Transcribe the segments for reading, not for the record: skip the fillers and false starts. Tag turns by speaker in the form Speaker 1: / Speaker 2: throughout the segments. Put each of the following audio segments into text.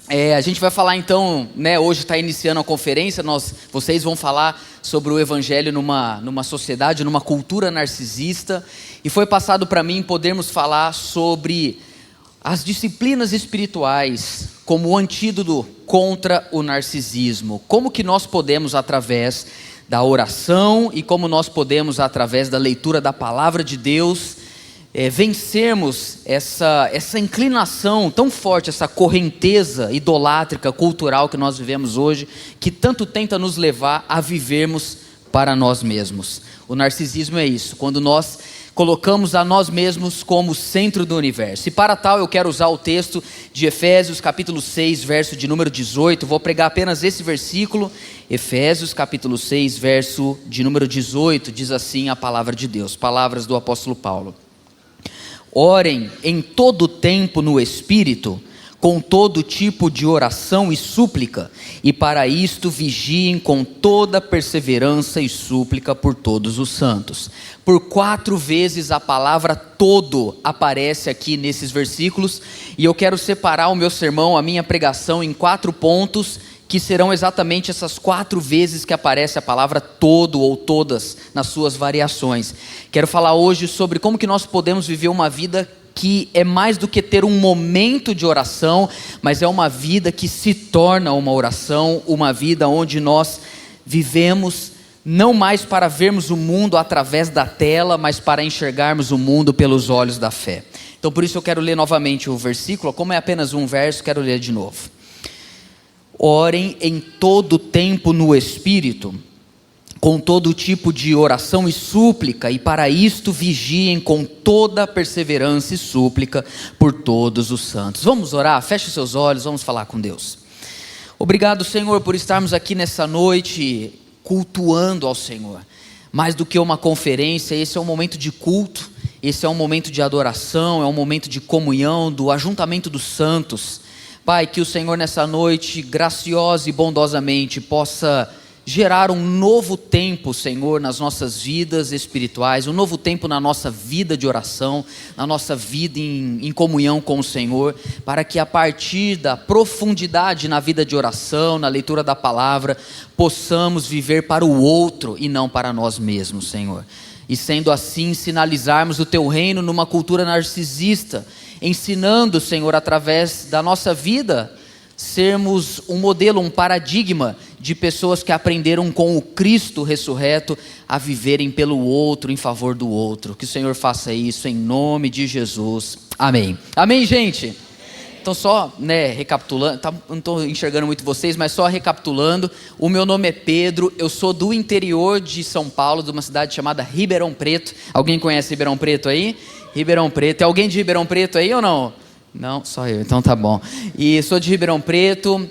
Speaker 1: A gente vai falar então, né, hoje está iniciando a conferência, vocês vão falar sobre o evangelho numa sociedade, numa cultura narcisista, e foi passado para mim podermos falar sobre as disciplinas espirituais como o antídoto contra o narcisismo. Como que nós podemos, através da oração e como nós podemos, através da leitura da palavra de Deus, vencermos essa inclinação tão forte, essa correnteza idolátrica, cultural que nós vivemos hoje, que tanto tenta nos levar a vivermos para nós mesmos. O narcisismo é isso, quando nós colocamos a nós mesmos como centro do universo. E para tal eu quero usar o texto de Efésios capítulo 6, verso de número 18, vou pregar apenas esse versículo. Efésios capítulo 6, verso de número 18, diz assim a palavra de Deus, palavras do apóstolo Paulo: orem em todo tempo no Espírito, com todo tipo de oração e súplica, e para isto vigiem com toda perseverança e súplica por todos os santos. Por 4 vezes a palavra todo aparece aqui nesses versículos, e eu quero separar o meu sermão, a minha pregação, em 4 pontos, que serão exatamente essas 4 vezes que aparece a palavra todo ou todas nas suas variações. Quero falar hoje sobre como que nós podemos viver uma vida que é mais do que ter um momento de oração, mas é uma vida que se torna uma oração, uma vida onde nós vivemos não mais para vermos o mundo através da tela, mas para enxergarmos o mundo pelos olhos da fé. Então por isso eu quero ler novamente o versículo, como é apenas um verso, quero ler de novo. Orem em todo tempo no Espírito, com todo tipo de oração e súplica, e para isto vigiem com toda perseverança e súplica por todos os santos. Vamos orar? Feche seus olhos, vamos falar com Deus. Obrigado, Senhor, por estarmos aqui nessa noite cultuando ao Senhor. Mais do que uma conferência, esse é um momento de culto, esse é um momento de adoração, é um momento de comunhão, do ajuntamento dos santos. Pai, que o Senhor nessa noite, graciosa e bondosamente, possa gerar um novo tempo, Senhor, nas nossas vidas espirituais, um novo tempo na nossa vida de oração, na nossa vida em comunhão com o Senhor, para que a partir da profundidade na vida de oração, na leitura da palavra, possamos viver para o outro e não para nós mesmos, Senhor. E sendo assim, sinalizarmos o Teu reino numa cultura narcisista, ensinando, Senhor, através da nossa vida, sermos um modelo, um paradigma de pessoas que aprenderam com o Cristo ressurreto a viverem pelo outro, em favor do outro. Que o Senhor faça isso em nome de Jesus. Amém. Amém, gente? Então só, recapitulando, não estou enxergando muito vocês, mas só recapitulando, o meu nome é Pedro, eu sou do interior de São Paulo, de uma cidade chamada Ribeirão Preto. Alguém conhece Ribeirão Preto aí? Ribeirão Preto, é alguém de Ribeirão Preto aí ou não? Não, só eu, então tá bom. E sou de Ribeirão Preto,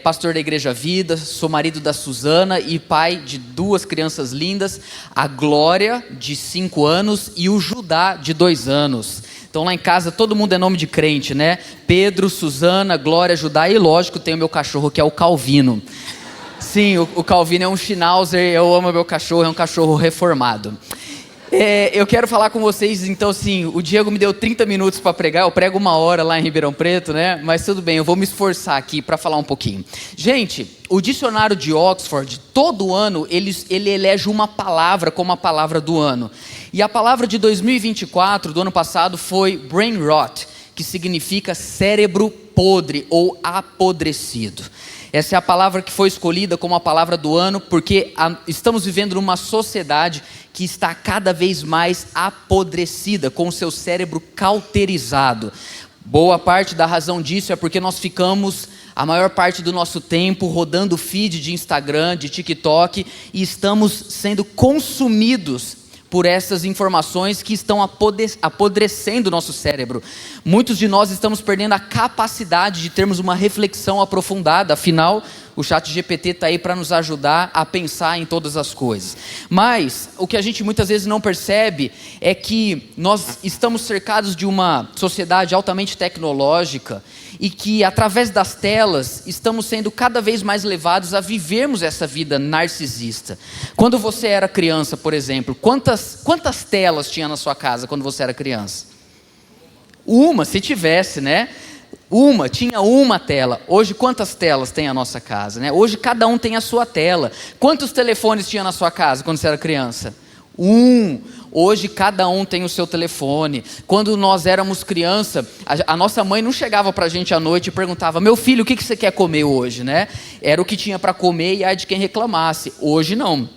Speaker 1: pastor da Igreja Vida, sou marido da Suzana e pai de 2 crianças lindas, a Glória, de 5 anos, e o Judá, de 2 anos. Então lá em casa todo mundo é nome de crente, né? Pedro, Suzana, Glória, Judá, e lógico tem o meu cachorro que é o Calvino. Sim, o Calvino é um Schnauzer, eu amo meu cachorro, é um cachorro reformado. Eu quero falar com vocês, então assim, o Diego me deu 30 minutos para pregar, eu prego 1 hora lá em Ribeirão Preto, né? Mas tudo bem, eu vou me esforçar aqui para falar um pouquinho. Gente, o dicionário de Oxford, todo ano, ele elege uma palavra como a palavra do ano. E a palavra de 2024, do ano passado, foi brain rot, que significa cérebro podre ou apodrecido. Essa é a palavra que foi escolhida como a palavra do ano, porque estamos vivendo numa sociedade que está cada vez mais apodrecida, com o seu cérebro cauterizado. Boa parte da razão disso é porque nós ficamos a maior parte do nosso tempo rodando feed de Instagram, de TikTok, e estamos sendo consumidos por essas informações que estão apodrecendo o nosso cérebro. Muitos de nós estamos perdendo a capacidade de termos uma reflexão aprofundada, afinal, o ChatGPT está aí para nos ajudar a pensar em todas as coisas. Mas, o que a gente muitas vezes não percebe é que nós estamos cercados de uma sociedade altamente tecnológica e que, através das telas, estamos sendo cada vez mais levados a vivermos essa vida narcisista. Quando você era criança, por exemplo, quantas telas tinha na sua casa quando você era criança? Uma, se tivesse, né? Tinha uma tela. Hoje quantas telas tem a nossa casa, né? Hoje cada um tem a sua tela. Quantos telefones tinha na sua casa quando você era criança? Hoje cada um tem o seu telefone. Quando nós éramos criança, a nossa mãe não chegava pra gente à noite e perguntava: meu filho, o que você quer comer hoje, né? Era o que tinha para comer e ai de quem reclamasse. Hoje não.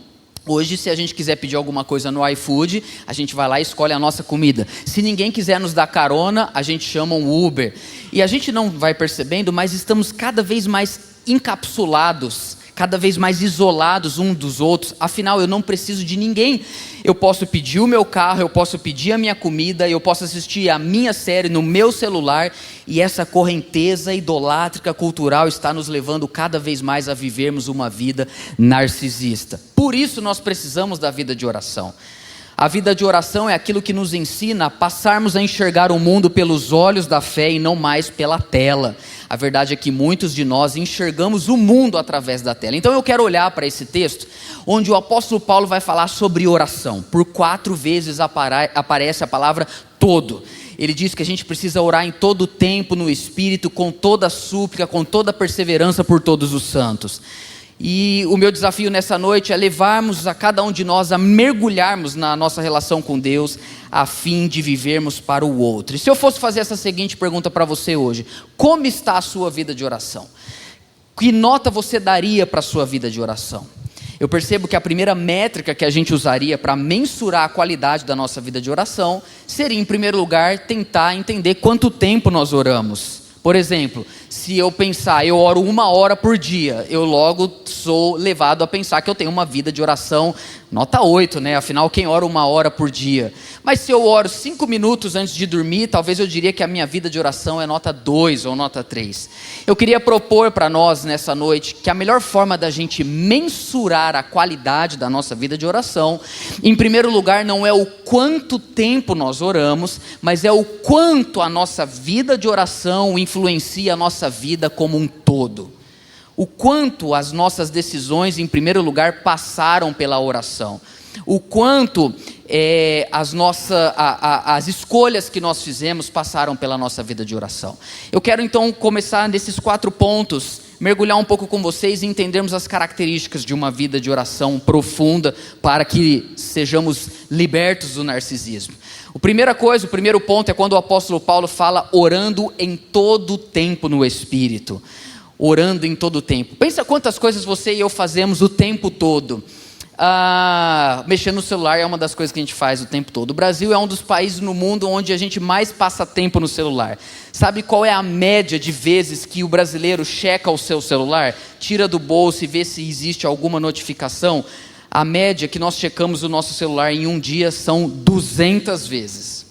Speaker 1: Hoje, se a gente quiser pedir alguma coisa no iFood, a gente vai lá e escolhe a nossa comida. Se ninguém quiser nos dar carona, a gente chama um Uber. E a gente não vai percebendo, mas estamos cada vez mais encapsulados, cada vez mais isolados uns dos outros. Afinal, eu não preciso de ninguém. Eu posso pedir o meu carro, eu posso pedir a minha comida, eu posso assistir a minha série no meu celular. E essa correnteza idolátrica cultural está nos levando cada vez mais a vivermos uma vida narcisista. Por isso nós precisamos da vida de oração. A vida de oração é aquilo que nos ensina a passarmos a enxergar o mundo pelos olhos da fé e não mais pela tela. A verdade é que muitos de nós enxergamos o mundo através da tela. Então eu quero olhar para esse texto, onde o apóstolo Paulo vai falar sobre oração. Por 4 vezes aparece a palavra todo. Ele diz que a gente precisa orar em todo o tempo no Espírito, com toda a súplica, com toda a perseverança por todos os santos. E o meu desafio nessa noite é levarmos a cada um de nós a mergulharmos na nossa relação com Deus, a fim de vivermos para o outro. E se eu fosse fazer essa seguinte pergunta para você hoje: como está a sua vida de oração? Que nota você daria para a sua vida de oração? Eu percebo que a primeira métrica que a gente usaria para mensurar a qualidade da nossa vida de oração seria, em primeiro lugar, tentar entender quanto tempo nós oramos. Por exemplo, se eu pensar, eu oro 1 hora por dia, eu logo sou levado a pensar que eu tenho uma vida de oração nota 8, né? Afinal, quem ora 1 hora por dia? Mas se eu oro 5 minutos antes de dormir, talvez eu diria que a minha vida de oração é nota 2 ou nota 3. Eu queria propor para nós nessa noite que a melhor forma da gente mensurar a qualidade da nossa vida de oração, em primeiro lugar, não é o quanto tempo nós oramos, mas é o quanto a nossa vida de oração influencia a nossa vida como um todo. O quanto as nossas decisões, em primeiro lugar, passaram pela oração. O quanto as escolhas que nós fizemos passaram pela nossa vida de oração. Eu quero então começar nesses 4 pontos, mergulhar um pouco com vocês e entendermos as características de uma vida de oração profunda, para que sejamos libertos do narcisismo. O primeiro ponto é quando o apóstolo Paulo fala orando em todo o tempo no Espírito. Orando em todo o tempo. Pensa quantas coisas você e eu fazemos o tempo todo. Mexer no celular é uma das coisas que a gente faz o tempo todo. O Brasil é um dos países no mundo onde a gente mais passa tempo no celular. Sabe qual é a média de vezes que o brasileiro checa o seu celular? Tira do bolso e vê se existe alguma notificação. A média que nós checamos o nosso celular em um dia são 200 vezes.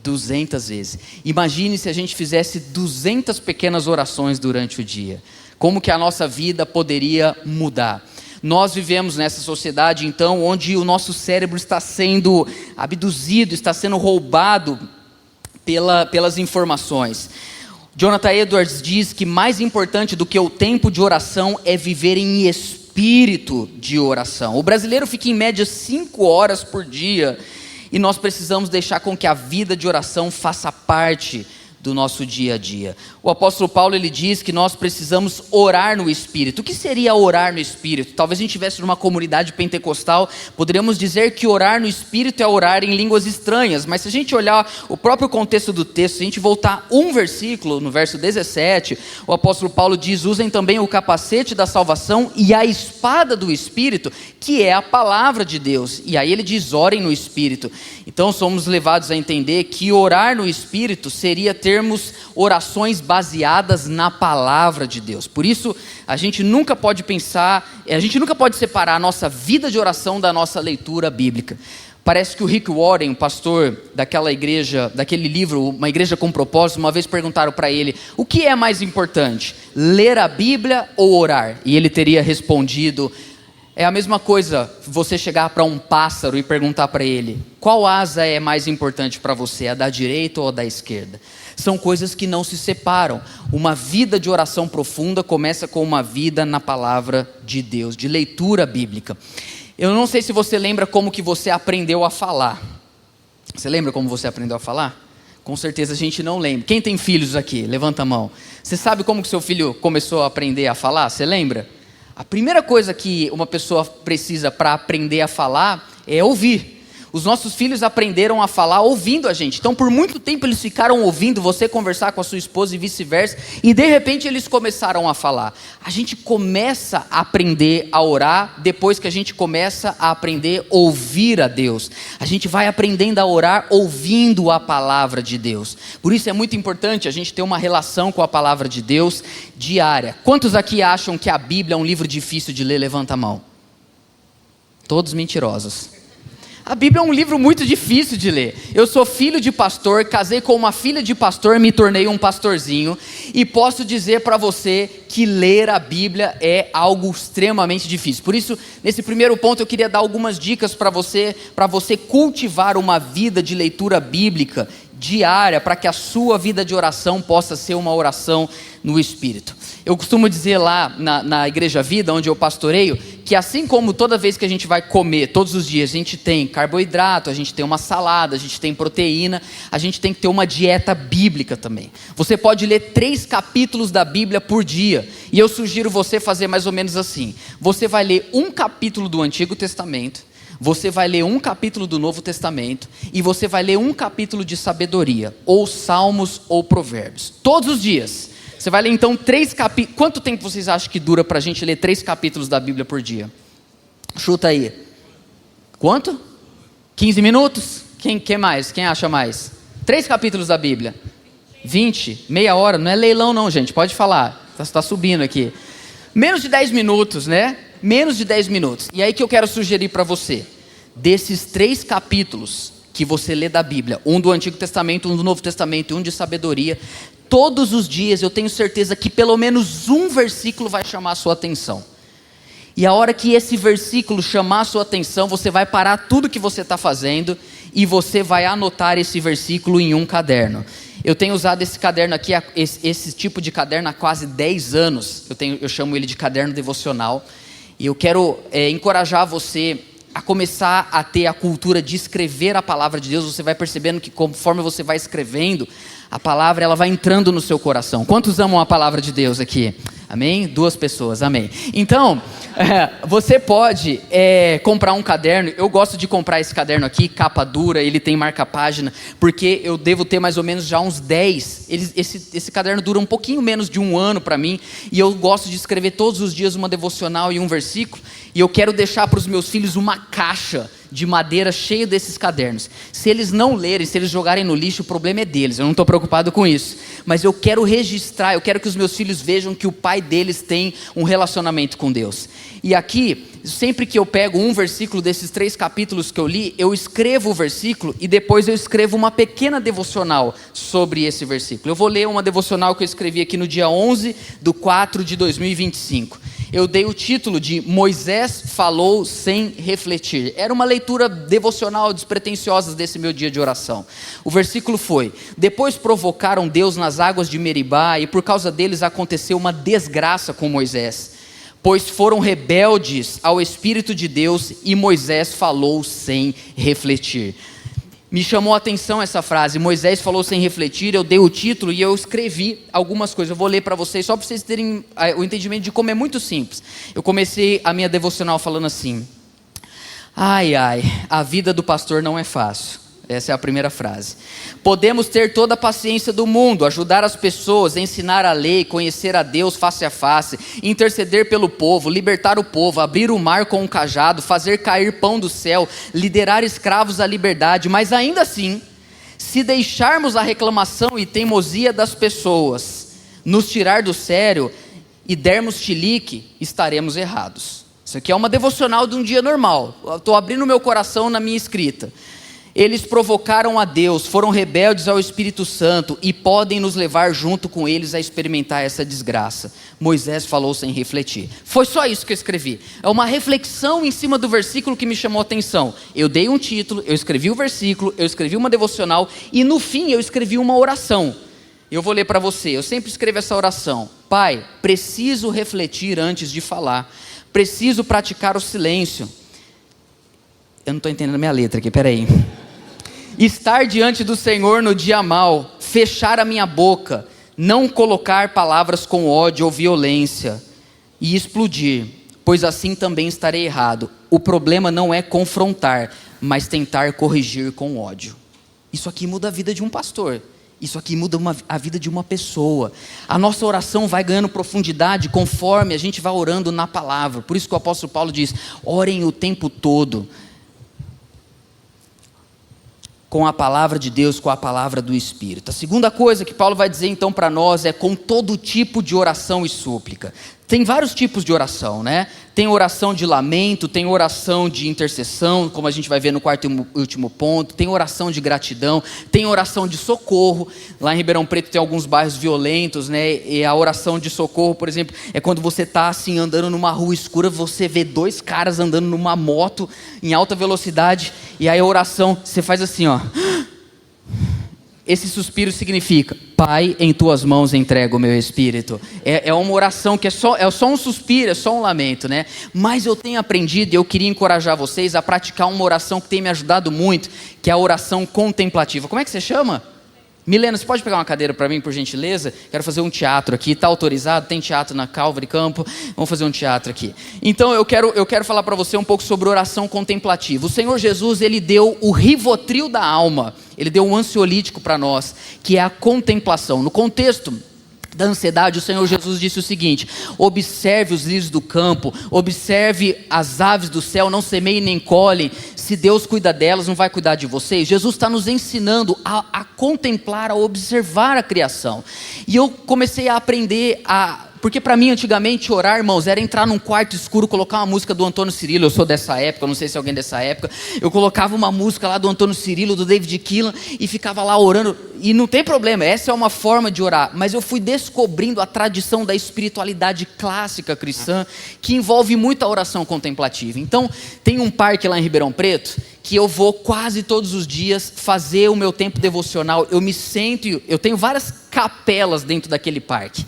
Speaker 1: 200 vezes. Imagine se a gente fizesse 200 pequenas orações durante o dia. Como que a nossa vida poderia mudar? Nós vivemos nessa sociedade, então, onde o nosso cérebro está sendo abduzido, está sendo roubado pelas informações. Jonathan Edwards diz que mais importante do que o tempo de oração é viver em espírito de oração. O brasileiro fica em média 5 horas por dia. E nós precisamos deixar com que a vida de oração faça parte do nosso dia a dia. O apóstolo Paulo, ele diz que nós precisamos orar no Espírito. O que seria orar no Espírito? Talvez a gente estivesse numa comunidade pentecostal, poderíamos dizer que orar no Espírito é orar em línguas estranhas, mas se a gente olhar o próprio contexto do texto, se a gente voltar um versículo, no verso 17, o apóstolo Paulo diz: usem também o capacete da salvação e a espada do Espírito, que é a palavra de Deus. E aí ele diz: orem no Espírito. Então somos levados a entender que orar no Espírito seria termos orações baseadas na palavra de Deus. Por isso, a gente nunca pode separar a nossa vida de oração da nossa leitura bíblica. Parece que o Rick Warren, o pastor daquela igreja, daquele livro, Uma Igreja com Propósito, uma vez perguntaram para ele: o que é mais importante, ler a Bíblia ou orar? E ele teria respondido: é a mesma coisa você chegar para um pássaro e perguntar para ele: qual asa é mais importante para você, a da direita ou a da esquerda? São coisas que não se separam. Uma vida de oração profunda começa com uma vida na palavra de Deus, de leitura bíblica. Eu não sei se você lembra como que você aprendeu a falar. Você lembra como você aprendeu a falar? Com certeza a gente não lembra. Quem tem filhos aqui? Levanta a mão. Você sabe como que seu filho começou a aprender a falar? Você lembra? A primeira coisa que uma pessoa precisa para aprender a falar é ouvir. Os nossos filhos aprenderam a falar ouvindo a gente. Então, por muito tempo, eles ficaram ouvindo você conversar com a sua esposa e vice-versa. E, de repente, eles começaram a falar. A gente começa a aprender a orar depois que a gente começa a aprender a ouvir a Deus. A gente vai aprendendo a orar ouvindo a palavra de Deus. Por isso é muito importante a gente ter uma relação com a palavra de Deus diária. Quantos aqui acham que a Bíblia é um livro difícil de ler? Levanta a mão. Todos mentirosos. A Bíblia é um livro muito difícil de ler. Eu sou filho de pastor, casei com uma filha de pastor, me tornei um pastorzinho. E posso dizer para você que ler a Bíblia é algo extremamente difícil. Por isso, nesse primeiro ponto, eu queria dar algumas dicas para você cultivar uma vida de leitura bíblica diária, para que a sua vida de oração possa ser uma oração no Espírito. Eu costumo dizer lá na Igreja Vida, onde eu pastoreio, que assim como toda vez que a gente vai comer, todos os dias, a gente tem carboidrato, a gente tem uma salada, a gente tem proteína, a gente tem que ter uma dieta bíblica também. Você pode ler 3 capítulos da Bíblia por dia, e eu sugiro você fazer mais ou menos assim. Você vai ler um capítulo do Antigo Testamento, você vai ler um capítulo do Novo Testamento, e você vai ler um capítulo de sabedoria, ou Salmos ou Provérbios, todos os dias. Você vai ler então 3 capítulos. Quanto tempo vocês acham que dura para a gente ler 3 capítulos da Bíblia por dia? Chuta aí. Quanto? 15 minutos? Quem mais? Quem acha mais? 3 capítulos da Bíblia. 20? Meia hora? Não é leilão não, gente. Pode falar. Está subindo aqui. Menos de 10 minutos, né? Menos de 10 minutos. E aí que eu quero sugerir para você. Desses 3 capítulos que você lê da Bíblia, um do Antigo Testamento, um do Novo Testamento e um de sabedoria, todos os dias eu tenho certeza que pelo menos um versículo vai chamar a sua atenção. E a hora que esse versículo chamar a sua atenção, você vai parar tudo que você está fazendo e você vai anotar esse versículo em um caderno. Eu tenho usado esse caderno aqui, esse tipo de caderno há quase 10 anos. Eu chamo ele de caderno devocional. E eu quero encorajar você a começar a ter a cultura de escrever a palavra de Deus. Você vai percebendo que conforme você vai escrevendo, a palavra ela vai entrando no seu coração. Quantos amam a palavra de Deus aqui? Amém? 2 pessoas, amém. Então, você pode comprar um caderno. Eu gosto de comprar esse caderno aqui, capa dura, ele tem marca-página, porque eu devo ter mais ou menos já uns 10. Esse caderno dura um pouquinho menos de 1 ano para mim, e eu gosto de escrever todos os dias uma devocional e um versículo, e eu quero deixar para os meus filhos uma caixa de madeira cheia desses cadernos. Se eles não lerem, se eles jogarem no lixo, o problema é deles, eu não estou preocupado com isso, mas eu quero registrar, eu quero que os meus filhos vejam que o pai deles tem um relacionamento com Deus. E aqui, sempre que eu pego um versículo desses 3 capítulos que eu li, eu escrevo o versículo e depois eu escrevo uma pequena devocional sobre esse versículo. Eu vou ler uma devocional que eu escrevi aqui no dia 11/4/2025. Eu dei o título de Moisés falou sem refletir. Era uma leitura devocional despretensiosa desse meu dia de oração. O versículo foi: depois provocaram Deus nas águas de Meribá, e por causa deles aconteceu uma desgraça com Moisés, pois foram rebeldes ao Espírito de Deus, e Moisés falou sem refletir. Me chamou a atenção essa frase, Moisés falou sem refletir. Eu dei o título e eu escrevi algumas coisas. Eu vou ler para vocês, só para vocês terem o entendimento de como é muito simples. Eu comecei a minha devocional falando assim: ai, a vida do pastor não é fácil. Essa é a primeira frase. Podemos ter toda a paciência do mundo, ajudar as pessoas, ensinar a lei, conhecer a Deus face a face, interceder pelo povo, libertar o povo, abrir o mar com um cajado, fazer cair pão do céu, liderar escravos à liberdade, mas ainda assim, se deixarmos a reclamação e teimosia das pessoas nos tirar do sério e dermos chilique, estaremos errados. Isso aqui é uma devocional de um dia normal. Estou abrindo meu coração na minha escrita. Eles provocaram a Deus, foram rebeldes ao Espírito Santo e podem nos levar junto com eles a experimentar essa desgraça. Moisés falou sem refletir. Foi só isso que eu escrevi. É uma reflexão em cima do versículo que me chamou a atenção. Eu dei um título, eu escrevi o versículo, eu escrevi uma devocional e no fim eu escrevi uma oração. Eu vou ler para você, eu sempre escrevo essa oração: Pai, preciso refletir antes de falar, preciso praticar o silêncio. Eu não estou entendendo a minha letra aqui, peraí. Estar diante do Senhor no dia mau, fechar a minha boca, não colocar palavras com ódio ou violência e explodir, pois assim também estarei errado. O problema não é confrontar, mas tentar corrigir com ódio. Isso aqui muda a vida de um pastor. Isso aqui muda a vida de uma pessoa. A nossa oração vai ganhando profundidade conforme a gente vai orando na palavra. Por isso que o apóstolo Paulo diz: orem o tempo todo com a palavra de Deus, com a palavra do Espírito. A segunda coisa que Paulo vai dizer então para nós é com todo tipo de oração e súplica. Tem vários tipos de oração, né? Tem oração de lamento, tem oração de intercessão, como a gente vai ver no quarto e último ponto, tem oração de gratidão, tem oração de socorro. Lá em Ribeirão Preto tem alguns bairros violentos, né? E a oração de socorro, por exemplo, é quando você está assim andando numa rua escura, você vê dois caras andando numa moto em alta velocidade, e aí a oração, você faz assim, ó. Esse suspiro significa: Pai, em tuas mãos entrego o meu espírito. É uma oração que é só um suspiro, é só um lamento, né? Mas eu tenho aprendido, e eu queria encorajar vocês a praticar uma oração que tem me ajudado muito, que é a oração contemplativa. Como é que você chama? Milena, você pode pegar uma cadeira para mim, por gentileza? Quero fazer um teatro aqui, está autorizado? Tem teatro na Calvary Campo, vamos fazer um teatro aqui. Então eu quero falar para você um pouco sobre oração contemplativa. O Senhor Jesus, Ele deu o Rivotril da alma, Ele deu um ansiolítico para nós, que é a contemplação. No contexto da ansiedade, o Senhor Jesus disse o seguinte: observe os lírios do campo, observe as aves do céu, não semeiem nem colhem. Se Deus cuida delas, não vai cuidar de vocês? Jesus está nos ensinando a contemplar, a observar a criação. E eu comecei a aprender porque para mim antigamente orar, irmãos, era entrar num quarto escuro, colocar uma música do Antônio Cirilo. Eu sou dessa época, não sei se é alguém dessa época. Eu colocava uma música lá do Antônio Cirilo, do David Keelan, e ficava lá orando. E não tem problema, essa é uma forma de orar. Mas eu fui descobrindo a tradição da espiritualidade clássica cristã, que envolve muita oração contemplativa. Então, tem um parque lá em Ribeirão Preto, que eu vou quase todos os dias fazer o meu tempo devocional. Eu me sento, eu tenho várias capelas dentro daquele parque.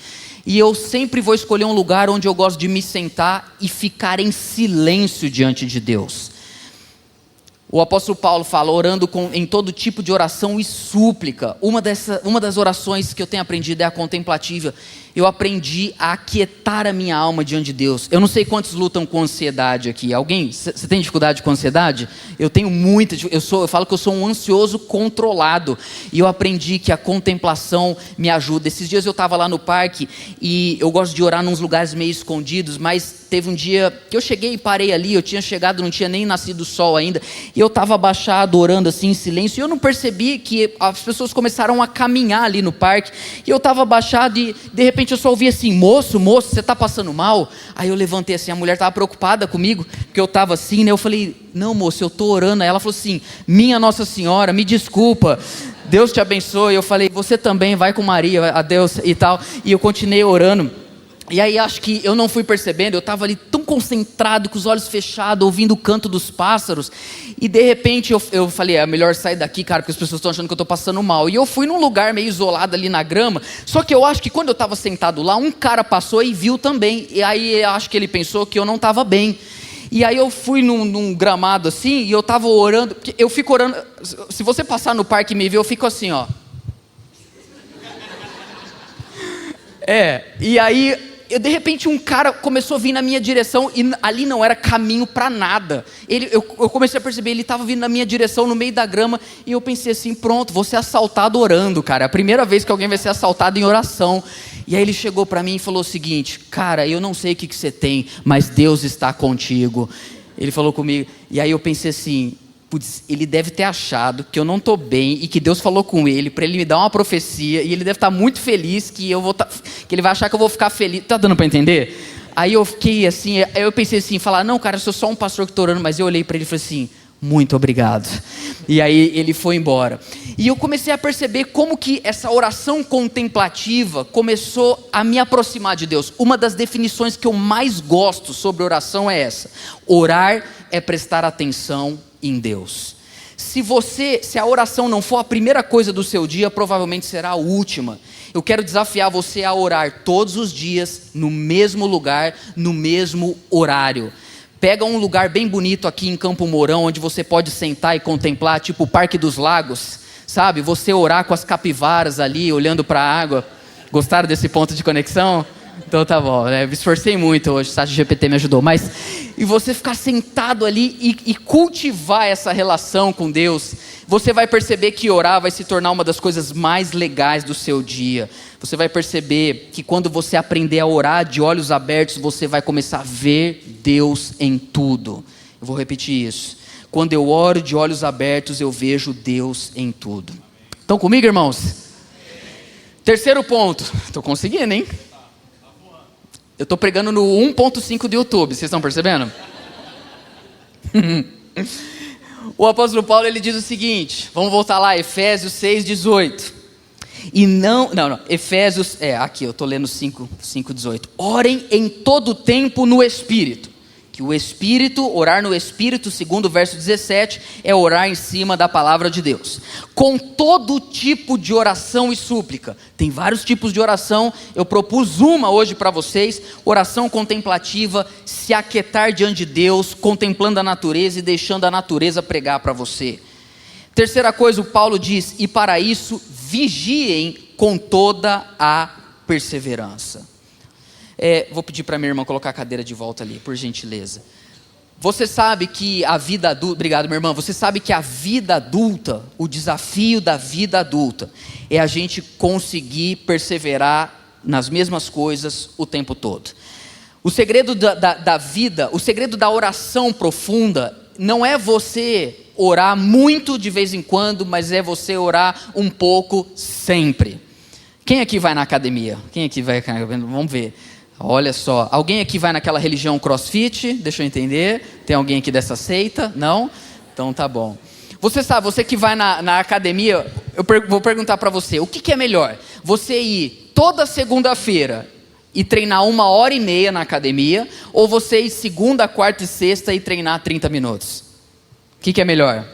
Speaker 1: E eu sempre vou escolher um lugar onde eu gosto de me sentar e ficar em silêncio diante de Deus. O apóstolo Paulo fala, orando em todo tipo de oração e súplica. Uma das orações que eu tenho aprendido é a contemplativa. Eu aprendi a aquietar a minha alma diante de Deus. Eu não sei quantos lutam com ansiedade aqui. Alguém? Você tem dificuldade com ansiedade? Eu tenho muita. Eu falo que eu sou um ansioso controlado. E eu aprendi que a contemplação me ajuda. Esses dias eu estava lá no parque e eu gosto de orar nos lugares meio escondidos, mas teve um dia que eu cheguei e parei ali. Eu tinha chegado, não tinha nem nascido o sol ainda. E eu estava abaixado, orando assim em silêncio. E eu não percebi que as pessoas começaram a caminhar ali no parque. E eu estava abaixado e de repente eu só ouvi assim: moço, você está passando mal? Aí eu levantei assim, a mulher estava preocupada comigo, porque eu estava assim, né? Eu falei: não, moço, eu estou orando. Aí ela falou assim: minha Nossa Senhora, me desculpa, Deus te abençoe. Eu falei: você também, vai com Maria, adeus e tal. E eu continuei orando. E aí acho que eu não fui percebendo, eu estava ali tão concentrado, com os olhos fechados, ouvindo o canto dos pássaros, e de repente eu falei: é melhor sair daqui, cara, porque as pessoas estão achando que eu estou passando mal. E eu fui num lugar meio isolado ali na grama, só que eu acho que quando eu estava sentado lá, um cara passou e viu também, e aí eu acho que ele pensou que eu não estava bem. E aí eu fui num gramado assim, e eu estava orando, porque eu fico orando, se você passar no parque e me ver, eu fico assim, ó. E aí de repente um cara começou a vir na minha direção, e ali não era caminho para nada. Eu comecei a perceber, ele estava vindo na minha direção no meio da grama, e eu pensei assim: pronto, vou ser assaltado orando, cara. É a primeira vez que alguém vai ser assaltado em oração. E aí ele chegou para mim e falou o seguinte: cara, eu não sei o que você tem, mas Deus está contigo. Ele falou comigo, e aí eu pensei assim: putz, ele deve ter achado que eu não estou bem e que Deus falou com ele para ele me dar uma profecia, e ele deve estar muito feliz que ele vai achar que eu vou ficar feliz. Tá dando para entender? Aí eu fiquei assim, eu pensei assim, falar: não, cara, eu sou só um pastor que estou orando. Mas eu olhei para ele e falei assim: muito obrigado. E aí ele foi embora. E eu comecei a perceber como que essa oração contemplativa começou a me aproximar de Deus. Uma das definições que eu mais gosto sobre oração é essa: orar é prestar atenção em Deus. Se a oração não for a primeira coisa do seu dia, provavelmente será a última. Eu quero desafiar você a orar todos os dias, no mesmo lugar, no mesmo horário. Pega um lugar bem bonito aqui em Campo Mourão, onde você pode sentar e contemplar, tipo o Parque dos Lagos, sabe? Você orar com as capivaras ali, olhando para a água. Gostaram desse ponto de conexão? Então tá bom, né? Me esforcei muito hoje, o ChatGPT me ajudou. Mas, e você ficar sentado ali e cultivar essa relação com Deus, você vai perceber que orar vai se tornar uma das coisas mais legais do seu dia. Você vai perceber que quando você aprender a orar de olhos abertos, você vai começar a ver Deus em tudo. Eu vou repetir isso. Quando eu oro de olhos abertos, eu vejo Deus em tudo. Estão comigo, irmãos? Terceiro ponto. Estou conseguindo, hein? Eu estou pregando no 1.5 do YouTube, vocês estão percebendo? O apóstolo Paulo, ele diz o seguinte, vamos voltar lá, Efésios 6:18. E não, Efésios, aqui eu estou lendo 5:18. Orem em todo tempo no Espírito. Que o Espírito, orar no Espírito, segundo o verso 17, é orar em cima da palavra de Deus. Com todo tipo de oração e súplica. Tem vários tipos de oração, eu propus uma hoje para vocês. Oração contemplativa, se aquietar diante de Deus, contemplando a natureza e deixando a natureza pregar para você. Terceira coisa, o Paulo diz, e para isso, vigiem com toda a perseverança. Vou pedir para minha irmã colocar a cadeira de volta ali, por gentileza. Você sabe que a vida adulta, obrigado minha irmã, você sabe que a vida adulta, o desafio da vida adulta, é a gente conseguir perseverar nas mesmas coisas o tempo todo. O segredo da vida, o segredo da oração profunda, não é você orar muito de vez em quando, mas é você orar um pouco sempre. Quem aqui vai na academia? Quem aqui vai? Vamos ver. Olha só, alguém aqui vai naquela religião CrossFit? Deixa eu entender. Tem alguém aqui dessa seita? Não? Então tá bom. Você sabe, você que vai na academia, vou perguntar para você, o que é melhor? Você ir toda segunda-feira e treinar 1h30 na academia, ou você ir segunda, quarta e sexta e treinar 30 minutos? O que é melhor?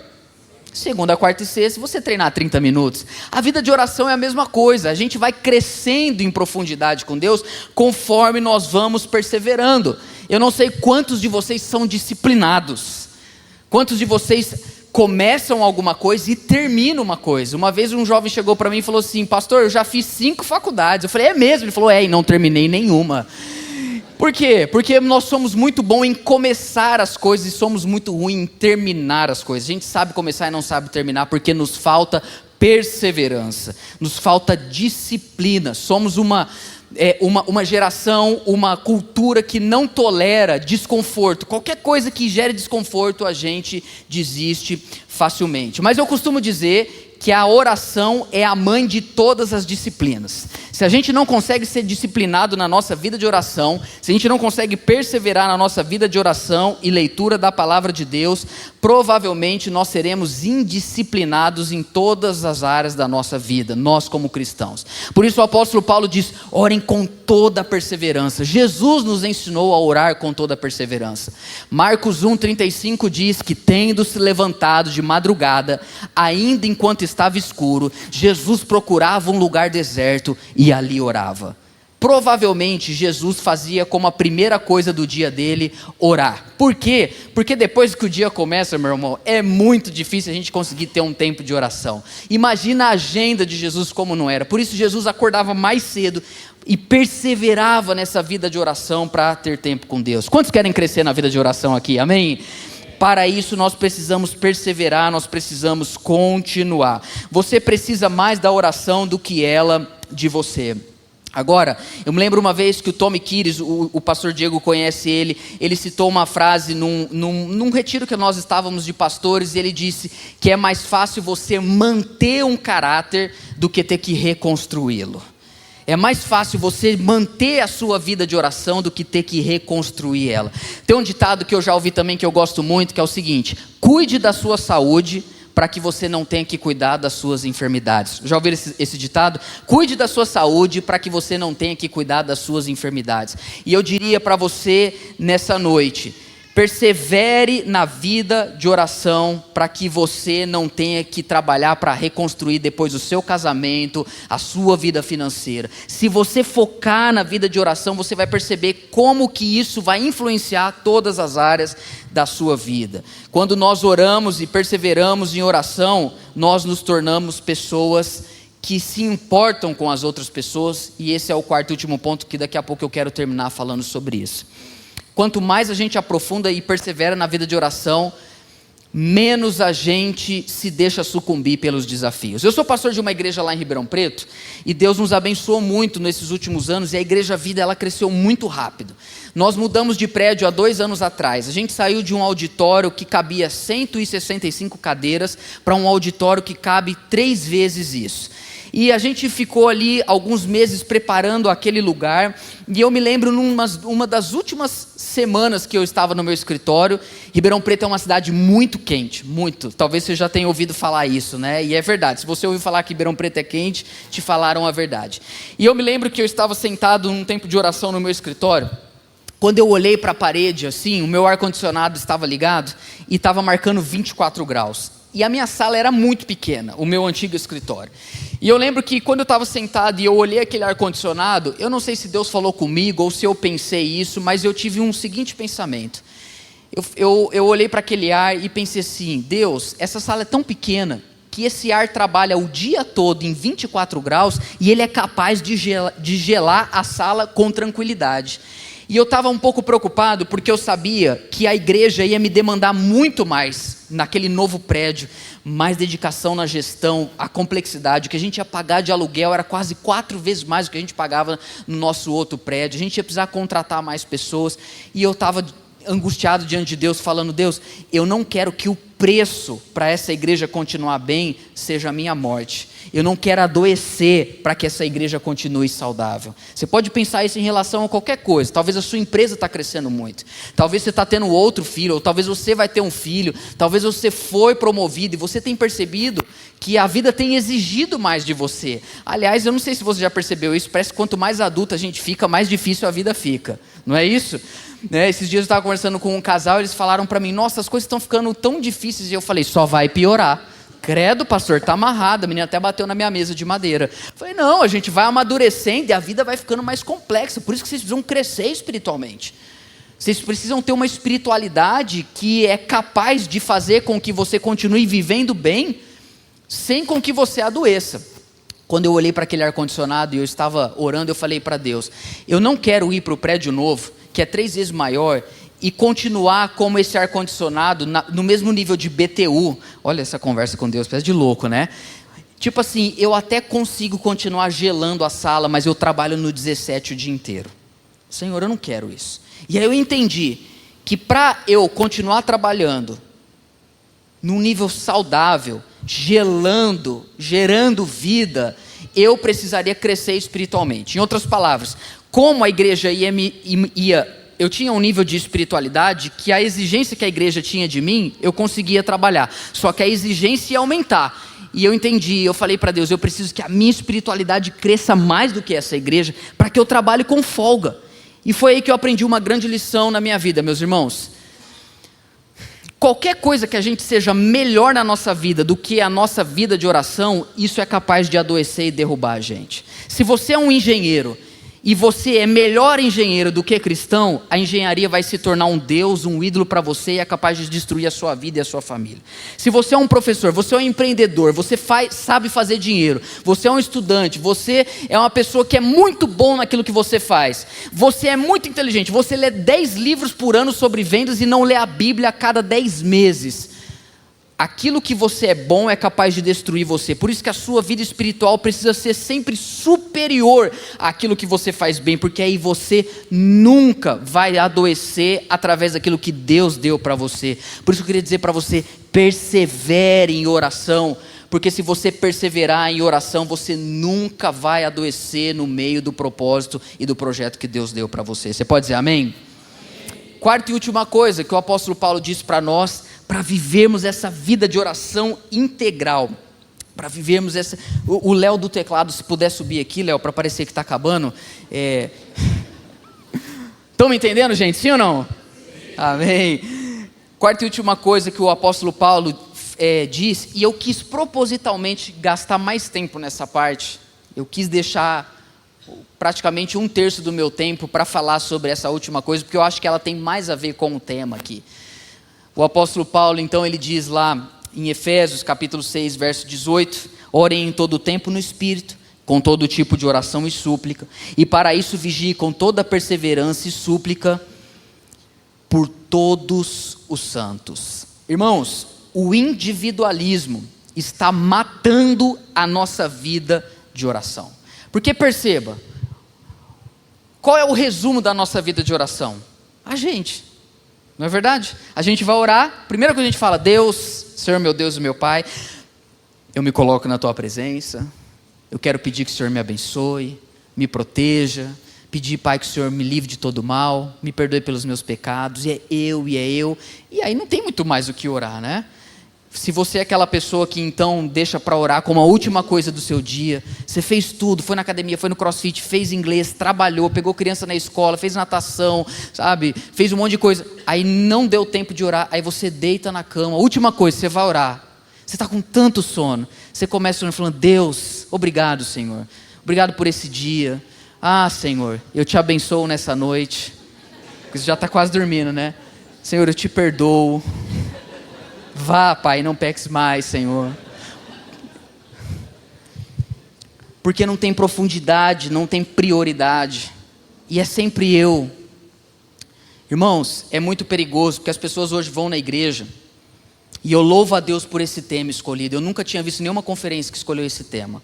Speaker 1: Segunda, quarta e sexta, você treinar 30 minutos. A vida de oração é a mesma coisa. A gente vai crescendo em profundidade com Deus conforme nós vamos perseverando. Eu não sei quantos de vocês são disciplinados. Quantos de vocês começam alguma coisa e terminam uma coisa. Uma vez um jovem chegou para mim e falou assim, pastor, eu já fiz 5 faculdades. Eu falei, é mesmo? Ele falou, e não terminei nenhuma. Por quê? Porque nós somos muito bons em começar as coisas e somos muito ruins em terminar as coisas. A gente sabe começar e não sabe terminar porque nos falta perseverança, nos falta disciplina. Somos uma geração, uma cultura que não tolera desconforto. Qualquer coisa que gere desconforto, a gente desiste facilmente. Mas eu costumo dizer que a oração é a mãe de todas as disciplinas. Se a gente não consegue ser disciplinado na nossa vida de oração, se a gente não consegue perseverar na nossa vida de oração e leitura da palavra de Deus, provavelmente nós seremos indisciplinados em todas as áreas da nossa vida, nós como cristãos. Por isso o apóstolo Paulo diz, orem com toda a perseverança. Jesus nos ensinou a orar com toda a perseverança. Marcos 1:35 diz que tendo se levantado de madrugada, ainda enquanto estava escuro, Jesus procurava um lugar deserto e ali orava. Provavelmente Jesus fazia como a primeira coisa do dia dele, orar. Por quê? Porque depois que o dia começa, meu irmão, é muito difícil a gente conseguir ter um tempo de oração. Imagina a agenda de Jesus como não era. Por isso Jesus acordava mais cedo e perseverava nessa vida de oração para ter tempo com Deus. Quantos querem crescer na vida de oração aqui? Amém? Para isso nós precisamos perseverar, nós precisamos continuar. Você precisa mais da oração do que ela de você. Agora, eu me lembro uma vez que o Tommy Kires, o pastor Diego conhece ele citou uma frase num retiro que nós estávamos de pastores, e ele disse que é mais fácil você manter um caráter do que ter que reconstruí-lo. É mais fácil você manter a sua vida de oração do que ter que reconstruir ela. Tem um ditado que eu já ouvi também que eu gosto muito, que é o seguinte: cuide da sua saúde para que você não tenha que cuidar das suas enfermidades. Já ouviram esse ditado? Cuide da sua saúde para que você não tenha que cuidar das suas enfermidades. E eu diria para você nessa noite, Persevere na vida de oração para que você não tenha que trabalhar para reconstruir depois o seu casamento, a sua vida financeira. Se você focar na vida de oração, você vai perceber como que isso vai influenciar todas as áreas da sua vida. Quando nós oramos e perseveramos em oração, nós nos tornamos pessoas que se importam com as outras pessoas, e esse é o quarto e último ponto que daqui a pouco eu quero terminar falando sobre isso. Quanto mais a gente aprofunda e persevera na vida de oração, menos a gente se deixa sucumbir pelos desafios. Eu sou pastor de uma igreja lá em Ribeirão Preto, e Deus nos abençoou muito nesses últimos anos, e a Igreja Vida, ela cresceu muito rápido. Nós mudamos de prédio há 2 anos atrás. A gente saiu de um auditório que cabia 165 cadeiras para um auditório que cabe 3 vezes isso. E a gente ficou ali alguns meses preparando aquele lugar, e eu me lembro uma das últimas semanas que eu estava no meu escritório. Ribeirão Preto é uma cidade muito quente, muito, talvez você já tenha ouvido falar isso, né? E é verdade, se você ouviu falar que Ribeirão Preto é quente, te falaram a verdade. E eu me lembro que eu estava sentado num tempo de oração no meu escritório, quando eu olhei para a parede assim, o meu ar-condicionado estava ligado e estava marcando 24 graus. E a minha sala era muito pequena, o meu antigo escritório. E eu lembro que quando eu estava sentado e eu olhei aquele ar-condicionado, eu não sei se Deus falou comigo ou se eu pensei isso, mas eu tive um seguinte pensamento. Eu olhei para aquele ar e pensei assim: Deus, essa sala é tão pequena que esse ar trabalha o dia todo em 24 graus e ele é capaz de gelar a sala com tranquilidade. E eu estava um pouco preocupado porque eu sabia que a igreja ia me demandar muito mais naquele novo prédio, mais dedicação na gestão, a complexidade, o que a gente ia pagar de aluguel era quase 4 vezes mais do que a gente pagava no nosso outro prédio, a gente ia precisar contratar mais pessoas, e eu estava angustiado diante de Deus, falando: Deus, eu não quero que o preço para essa igreja continuar bem seja a minha morte. Eu não quero adoecer para que essa igreja continue saudável. Você pode pensar isso em relação a qualquer coisa. Talvez a sua empresa está crescendo muito. Talvez você está tendo outro filho, ou talvez você vai ter um filho. Talvez você foi promovido e você tem percebido que a vida tem exigido mais de você. Aliás, eu não sei se você já percebeu isso, parece que quanto mais adulto a gente fica, mais difícil a vida fica. Não é isso? Esses dias eu estava conversando com um casal, eles falaram para mim: nossa, as coisas estão ficando tão difíceis. E eu falei: só vai piorar. Credo, pastor, está amarrado. A menina até bateu na minha mesa de madeira. Eu falei: não, a gente vai amadurecendo e a vida vai ficando mais complexa. Por isso que vocês precisam crescer espiritualmente. Vocês precisam ter uma espiritualidade que é capaz de fazer com que você continue vivendo bem, sem com que você adoeça. Quando eu olhei para aquele ar-condicionado e eu estava orando, eu falei para Deus: eu não quero ir para o prédio novo, que é 3 vezes maior, e continuar como esse ar-condicionado no mesmo nível de BTU. Olha essa conversa com Deus, parece de louco, né? Tipo assim, eu até consigo continuar gelando a sala, mas eu trabalho no 17 o dia inteiro. Senhor, eu não quero isso. E aí eu entendi que para eu continuar trabalhando num nível saudável, gelando, gerando vida, eu precisaria crescer espiritualmente. Em outras palavras, como a igreja eu tinha um nível de espiritualidade que a exigência que a igreja tinha de mim, eu conseguia trabalhar. Só que a exigência ia aumentar. E eu entendi, eu falei para Deus: eu preciso que a minha espiritualidade cresça mais do que essa igreja, para que eu trabalhe com folga. E foi aí que eu aprendi uma grande lição na minha vida, meus irmãos. Qualquer coisa que a gente seja melhor na nossa vida do que a nossa vida de oração, isso é capaz de adoecer e derrubar a gente. Se você é um engenheiro e você é melhor engenheiro do que cristão, a engenharia vai se tornar um Deus, um ídolo para você, e é capaz de destruir a sua vida e a sua família. Se você é um professor, você é um empreendedor, você sabe fazer dinheiro, você é um estudante, você é uma pessoa que é muito bom naquilo que você faz, você é muito inteligente, você lê 10 livros por ano sobre vendas e não lê a Bíblia a cada 10 meses. Aquilo que você é bom é capaz de destruir você. Por isso que a sua vida espiritual precisa ser sempre superior àquilo que você faz bem, porque aí você nunca vai adoecer através daquilo que Deus deu para você. Por isso eu queria dizer para você: persevere em oração, porque se você perseverar em oração, você nunca vai adoecer no meio do propósito e do projeto que Deus deu para você. Você pode dizer amém? Quarta e última coisa que o apóstolo Paulo disse para nós, para vivermos essa vida de oração integral, para vivermos essa... O Léo do teclado, se puder subir aqui, Léo, para parecer que está acabando. Estão me entendendo, gente? Sim ou não? Amém. Quarta e última coisa que o apóstolo Paulo diz, e eu quis propositalmente gastar mais tempo nessa parte, eu quis deixar praticamente 1/3 do meu tempo para falar sobre essa última coisa, porque eu acho que ela tem mais a ver com o tema aqui. O apóstolo Paulo, então, ele diz lá em Efésios, capítulo 6, verso 18, orem em todo o tempo no Espírito, com todo tipo de oração e súplica, e para isso vigiem com toda perseverança e súplica por todos os santos. Irmãos, o individualismo está matando a nossa vida de oração. Porque perceba, qual é o resumo da nossa vida de oração? A gente, não é verdade? A gente vai orar, primeiro que a gente fala, Deus, Senhor meu Deus e meu Pai, eu me coloco na Tua presença, eu quero pedir que o Senhor me abençoe, me proteja, pedir, Pai, que o Senhor me livre de todo mal, me perdoe pelos meus pecados, e é eu, e aí não tem muito mais o que orar, né? Se você é aquela pessoa que então deixa para orar como a última coisa do seu dia, você fez tudo, foi na academia, foi no crossfit, fez inglês, trabalhou, pegou criança na escola, fez natação, sabe, fez um monte de coisa, aí não deu tempo de orar, aí você deita na cama, a última coisa, você vai orar, você está com tanto sono, você começa orando falando, Deus, obrigado Senhor, obrigado por esse dia, Senhor, eu te abençoo nessa noite, porque você já está quase dormindo, né? Senhor, eu te perdoo. Vá, Pai, não peques mais, Senhor. Porque não tem profundidade, não tem prioridade. E é sempre eu. Irmãos, é muito perigoso, porque as pessoas hoje vão na igreja, e eu louvo a Deus por esse tema escolhido. Eu nunca tinha visto nenhuma conferência que escolheu esse tema.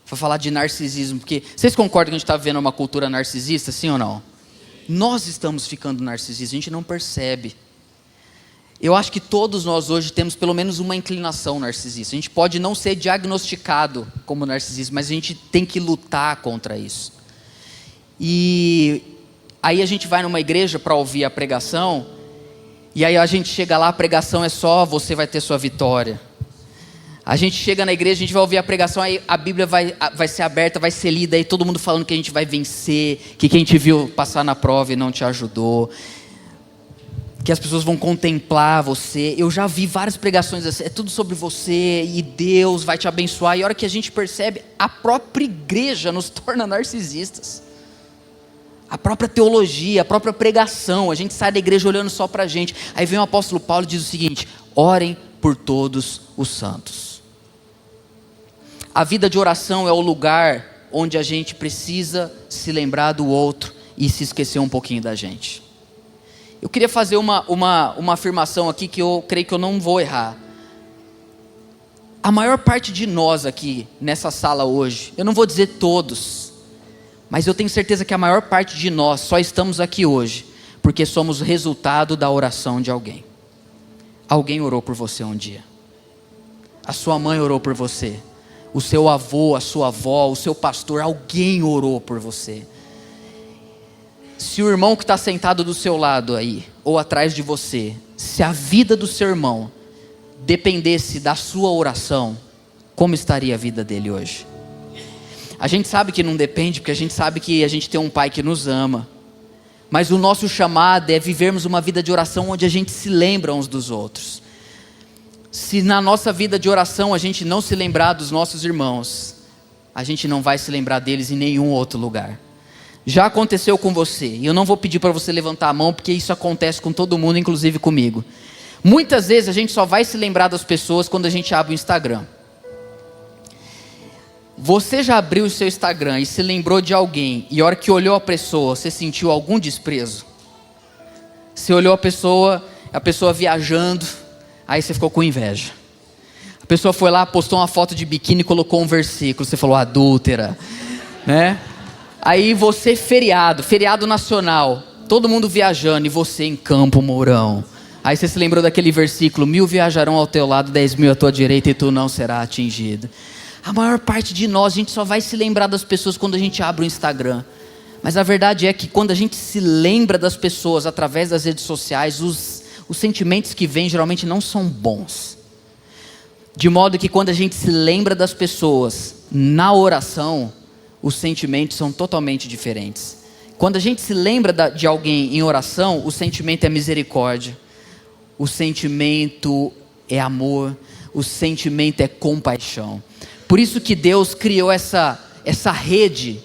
Speaker 1: Para falar de narcisismo, porque vocês concordam que a gente está vivendo uma cultura narcisista, sim ou não? Nós estamos ficando narcisistas, a gente não percebe. Eu acho que todos nós hoje temos pelo menos uma inclinação narcisista. A gente pode não ser diagnosticado como narcisista, mas a gente tem que lutar contra isso. E aí a gente vai numa igreja para ouvir a pregação, e aí a gente chega lá, a pregação é só, você vai ter sua vitória. A gente chega na igreja, a gente vai ouvir a pregação, aí a Bíblia vai ser aberta, vai ser lida, aí todo mundo falando que a gente vai vencer, que quem te viu passar na prova e não te ajudou, que as pessoas vão contemplar você. Eu já vi várias pregações assim, é tudo sobre você e Deus vai te abençoar. E a hora que a gente percebe, a própria igreja nos torna narcisistas. A própria teologia, a própria pregação, a gente sai da igreja olhando só pra gente. Aí vem o apóstolo Paulo e diz o seguinte, orem por todos os santos. A vida de oração é o lugar onde a gente precisa se lembrar do outro e se esquecer um pouquinho da gente. Eu queria fazer uma afirmação aqui que eu creio que eu não vou errar. A maior parte de nós aqui nessa sala hoje, eu não vou dizer todos, mas eu tenho certeza que a maior parte de nós só estamos aqui hoje porque somos resultado da oração de alguém. Alguém orou por você um dia. A sua mãe orou por você. O seu avô, a sua avó, o seu pastor, alguém orou por você. Se o irmão que está sentado do seu lado aí, ou atrás de você, se a vida do seu irmão dependesse da sua oração, como estaria a vida dele hoje? A gente sabe que não depende, porque a gente sabe que a gente tem um pai que nos ama. Mas o nosso chamado é vivermos uma vida de oração onde a gente se lembra uns dos outros. Se na nossa vida de oração a gente não se lembrar dos nossos irmãos, a gente não vai se lembrar deles em nenhum outro lugar. Já aconteceu com você, e eu não vou pedir para você levantar a mão, porque isso acontece com todo mundo, inclusive comigo. Muitas vezes a gente só vai se lembrar das pessoas quando a gente abre o Instagram. Você já abriu o seu Instagram e se lembrou de alguém, e a hora que olhou a pessoa, você sentiu algum desprezo? Você olhou a pessoa viajando, aí você ficou com inveja. A pessoa foi lá, postou uma foto de biquíni e colocou um versículo, você falou, adúltera, né? Aí você, feriado nacional, todo mundo viajando, e você em Campo Mourão. Aí você se lembrou daquele versículo, 1000 viajarão ao teu lado, 10.000 à tua direita, e tu não serás atingido. A maior parte de nós, a gente só vai se lembrar das pessoas quando a gente abre o Instagram. Mas a verdade é que quando a gente se lembra das pessoas através das redes sociais, os sentimentos que vêm geralmente não são bons. De modo que quando a gente se lembra das pessoas na oração, os sentimentos são totalmente diferentes. Quando a gente se lembra de alguém em oração, o sentimento é misericórdia, o sentimento é amor, o sentimento é compaixão. Por isso que Deus criou essa rede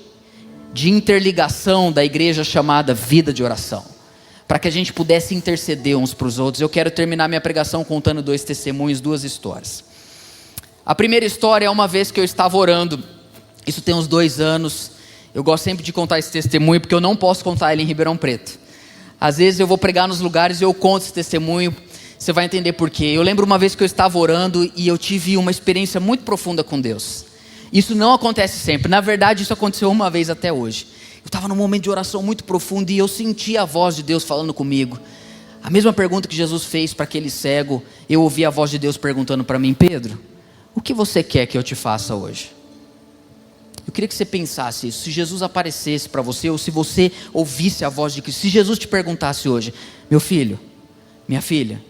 Speaker 1: de interligação da igreja chamada Vida de Oração, para que a gente pudesse interceder uns para os outros. Eu quero terminar minha pregação contando 2 testemunhos, 2 histórias. A primeira história é uma vez que eu estava orando, isso tem uns 2 anos, eu gosto sempre de contar esse testemunho, porque eu não posso contar ele em Ribeirão Preto. Às vezes eu vou pregar nos lugares e eu conto esse testemunho, você vai entender por quê. Eu lembro uma vez que eu estava orando e eu tive uma experiência muito profunda com Deus. Isso não acontece sempre, na verdade isso aconteceu uma vez até hoje. Eu estava num momento de oração muito profundo e eu senti a voz de Deus falando comigo. A mesma pergunta que Jesus fez para aquele cego, eu ouvi a voz de Deus perguntando para mim: Pedro, o que você quer que eu te faça hoje? Eu queria que você pensasse isso. Se Jesus aparecesse para você, ou se você ouvisse a voz de Cristo, se Jesus te perguntasse hoje: meu filho, minha filha,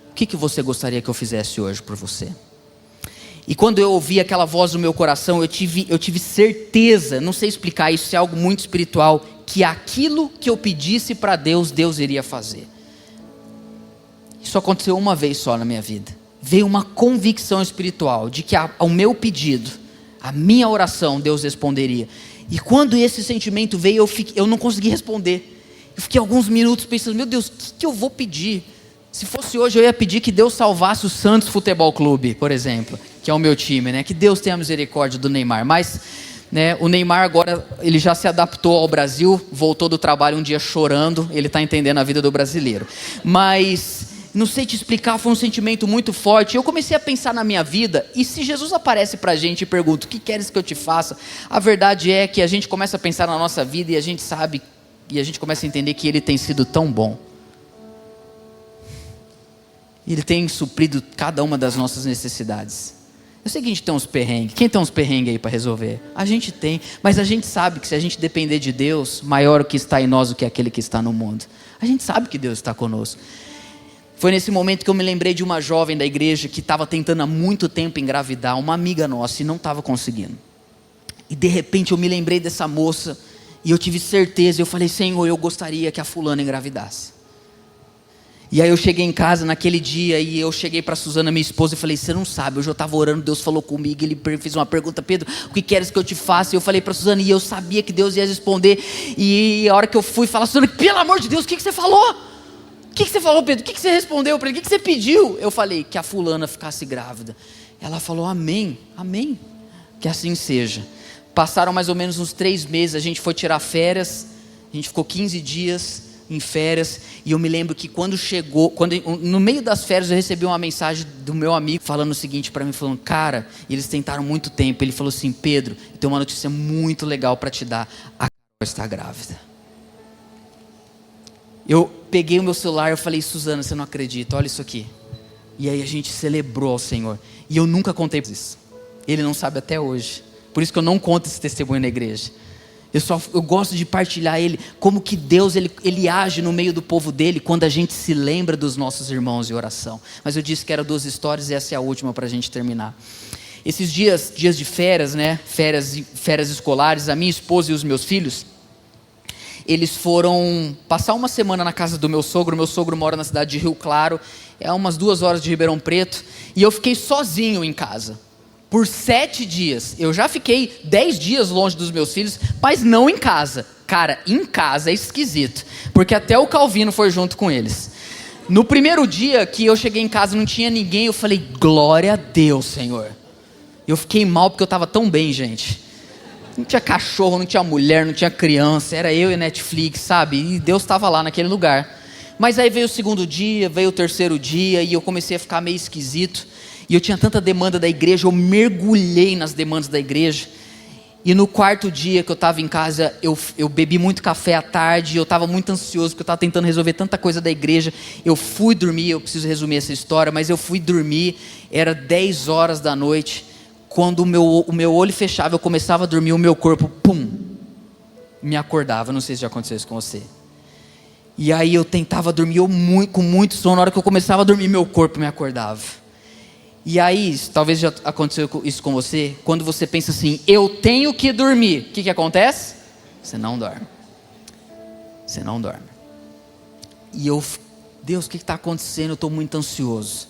Speaker 1: o que você gostaria que eu fizesse hoje por você? E quando eu ouvi aquela voz no meu coração, eu tive certeza, não sei explicar, isso é algo muito espiritual, que aquilo que eu pedisse para Deus, Deus iria fazer. Isso aconteceu uma vez só na minha vida. Veio uma convicção espiritual de que ao meu pedido, a minha oração, Deus responderia. E quando esse sentimento veio, eu não consegui responder. Eu fiquei alguns minutos pensando: meu Deus, o que eu vou pedir? Se fosse hoje, eu ia pedir que Deus salvasse o Santos Futebol Clube, por exemplo, que é o meu time, né? Que Deus tenha misericórdia do Neymar. Mas, né, o Neymar agora, ele já se adaptou ao Brasil, voltou do trabalho um dia chorando, ele está entendendo a vida do brasileiro. Mas, não sei te explicar, foi um sentimento muito forte. Eu comecei a pensar na minha vida, e se Jesus aparece para a gente e pergunta: o que queres que eu te faça? A verdade é que a gente começa a pensar na nossa vida e a gente sabe, e a gente começa a entender que Ele tem sido tão bom. Ele tem suprido cada uma das nossas necessidades. Eu sei que a gente tem uns perrengues. Quem tem uns perrengues aí para resolver? A gente tem, mas a gente sabe que se a gente depender de Deus, maior o que está em nós do que aquele que está no mundo. A gente sabe que Deus está conosco. Foi nesse momento que eu me lembrei de uma jovem da igreja que estava tentando há muito tempo engravidar, uma amiga nossa, e não estava conseguindo. E de repente eu me lembrei dessa moça, e eu tive certeza, eu falei: Senhor, eu gostaria que a fulana engravidasse. E aí eu cheguei em casa naquele dia, e eu cheguei para a Suzana, minha esposa, e falei: você não sabe, hoje eu estava orando, Deus falou comigo, Ele fez uma pergunta: Pedro, o que queres que eu te faça? E eu falei para a Suzana, e eu sabia que Deus ia responder. E a hora que eu fui falar: Suzana, pelo amor de Deus, o que você falou? O que você falou, Pedro? O que você respondeu para ele? O que você pediu? Eu falei: que a fulana ficasse grávida. Ela falou: amém, amém, que assim seja. Passaram mais ou menos uns 3 meses, a gente foi tirar férias, a gente ficou 15 dias em férias, e eu me lembro que no meio das férias eu recebi uma mensagem do meu amigo falando o seguinte para mim, falando: cara, eles tentaram muito tempo. Ele falou assim: Pedro, eu tenho uma notícia muito legal para te dar, a Carol está grávida. Eu peguei o meu celular, eu falei: Suzana, você não acredita, olha isso aqui. E aí a gente celebrou ao Senhor, e eu nunca contei isso, ele não sabe até hoje, por isso que eu não conto esse testemunho na igreja. Eu gosto de partilhar como que Deus ele age no meio do povo dele, quando a gente se lembra dos nossos irmãos em oração. Mas eu disse que eram 2 histórias, e essa é a última para a gente terminar. Esses dias de férias, né, férias escolares, a minha esposa e os meus filhos, eles foram passar uma semana na casa do meu sogro. Meu sogro mora na cidade de Rio Claro, é umas 2 horas de Ribeirão Preto, e eu fiquei sozinho em casa. Por 7 dias, eu já fiquei 10 dias longe dos meus filhos, mas não em casa. Cara, em casa é esquisito, porque até o Calvino foi junto com eles. No primeiro dia que eu cheguei em casa, não tinha ninguém, eu falei: glória a Deus, Senhor. Eu fiquei mal porque eu estava tão bem, gente. Não tinha cachorro, não tinha mulher, não tinha criança, era eu e Netflix, sabe? E Deus estava lá naquele lugar. Mas aí veio o 2º dia, veio o 3º dia, e eu comecei a ficar meio esquisito. E eu tinha tanta demanda da igreja, eu mergulhei nas demandas da igreja. E no 4º dia que eu estava em casa, eu bebi muito café à tarde, eu estava muito ansioso, porque eu estava tentando resolver tanta coisa da igreja. Eu fui dormir, eu preciso resumir essa história, mas eu fui dormir, era 10 horas da noite. Quando o meu olho fechava, eu começava a dormir, o meu corpo, pum, me acordava. Não sei se já aconteceu isso com você. E aí eu tentava dormir, com muito sono. Na hora que eu começava a dormir, meu corpo me acordava. E aí, talvez já aconteceu isso com você, quando você pensa assim: eu tenho que dormir, o que acontece? Você não dorme. você não dorme. E eu, Deus, o que está acontecendo? Eu estou muito ansioso.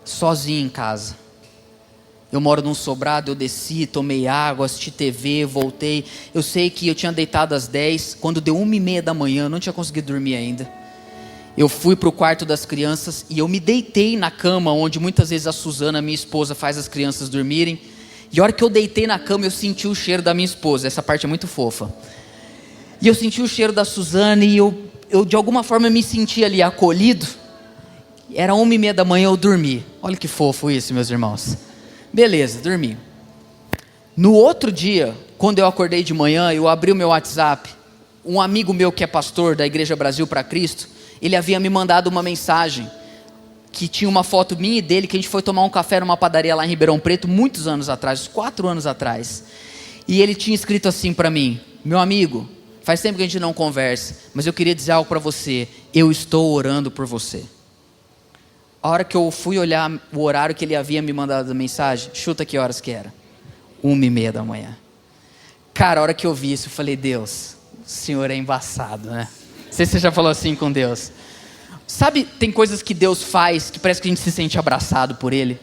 Speaker 1: Sozinho em casa. Eu moro num sobrado, eu desci, tomei água, assisti TV, voltei. Eu sei que eu tinha deitado às 10, quando deu 1h30 da manhã, eu não tinha conseguido dormir ainda. Eu fui para o quarto das crianças e eu me deitei na cama, onde muitas vezes a Suzana, minha esposa, faz as crianças dormirem. E a hora que eu deitei na cama, eu senti o cheiro da minha esposa. Essa parte é muito fofa. E eu senti o cheiro da Suzana e eu de alguma forma me senti ali acolhido. Era 1h30 da manhã, eu dormi. Olha que fofo isso, meus irmãos. Beleza, dormi. No outro dia, quando eu acordei de manhã, eu abri o meu WhatsApp. Um amigo meu que é pastor da Igreja Brasil para Cristo, ele havia me mandado uma mensagem que tinha uma foto minha e dele, que a gente foi tomar um café numa padaria lá em Ribeirão Preto, muitos anos atrás, uns 4 anos atrás. E ele tinha escrito assim para mim: meu amigo, faz tempo que a gente não conversa, mas eu queria dizer algo para você. Eu estou orando por você. A hora que eu fui olhar o horário que ele havia me mandado a mensagem, chuta que horas que era? 1h30 da manhã. Cara, a hora que eu vi isso, eu falei: Deus, o Senhor é embaçado, né? Não sei se você já falou assim com Deus. Sabe, tem coisas que Deus faz que parece que a gente se sente abraçado por Ele.